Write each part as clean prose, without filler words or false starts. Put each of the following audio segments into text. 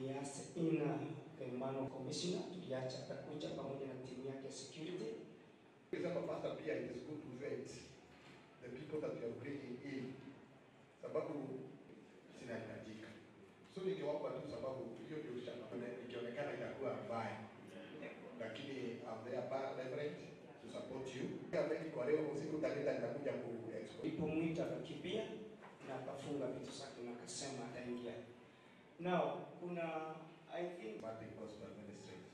Yes, ina Kemano Commissioner tuliacha atakuja pamoja na timu yake security. Pastor pia, it is good to vet the people that you are bringing in, sababu sinahitajika. So nikiwapa tu sababu hiyo ndio shamba ikionekana itakuwa mbaya, lakini I'm there leverage to support you. Kama kwa leo usiku talenta nitakuja ku expo. Nilipomwita akakimbia na akafunga vitu zake na akasema ataingia. Now kuna I think Gospel Ministries.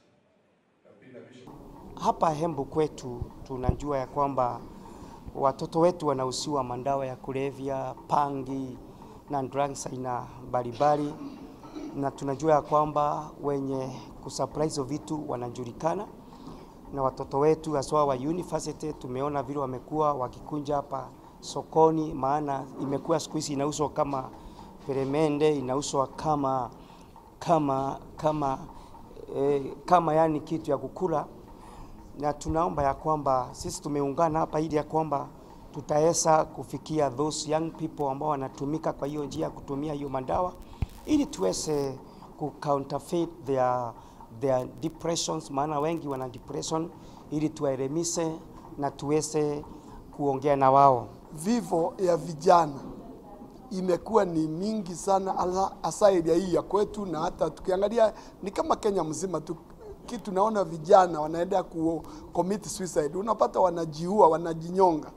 Hapa Embu kwetu tunajua ya kwamba watoto wetu wanahusiwa madawa ya kulevya, pangi na drugs aina mbalimbali, na tunajua ya kwamba wenye kusupply hizo vitu wanajulikana, na watoto wetu haswa wa university tumeona vile wamekuwa wakikunja hapa sokoni, maana imekuwa siku hizi inauzwa kama peremende, inauzwa kama yani kitu ya kukula. Na tunaomba ya kwamba sisi tumeungana hapa ili ya kwamba tutaweza kufikia those young people ambao wanatumika kwa hiyo njia kutumia hiyo madawa, ili tuweze ku counterfeit their depressions, maana wengi wana depression, ili tuwaelimishe na tuweze kuongea na wao. Vivo ya vijana imekuwa ni mingi sana hasa area hii ya kwetu, na hata tukiangalia ni kama Kenya mzima tu. Kitu naona vijana wanaenda ku commit suicide, unapata wanajiua, wanajinyonga,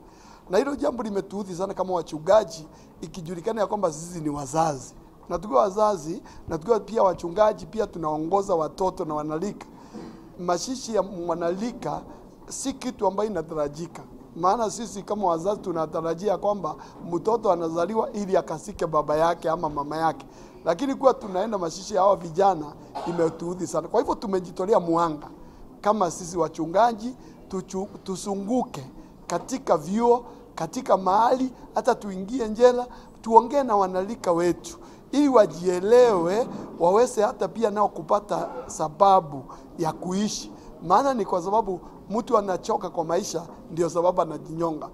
na hilo jambo limetuudhi sana kama wachungaji, ikijulikana ya kwamba sisi ni wazazi, na tukiwa wazazi na tukiwa pia wachungaji pia tunaongoza watoto na wanalika. Mashishi ya wanalika si kitu ambayo inatarajika, maana sisi kama wazazi tunatarajia kwamba mtoto anazaliwa ili akasike baba yake ama mama yake, lakini kuwa tunaenda mashishi ya hawa vijana imetuudhi sana. Kwa hivyo tumejitolea muhanga kama sisi wachungaji, tusunguke katika vyuo, katika mahali, hata tuingie njela, tuongee na wanalika wetu ili wajielewe, waweze hata pia nao kupata sababu ya kuishi, maana ni kwa sababu mtu anachoka kwa maisha ndio sababu anajinyonga.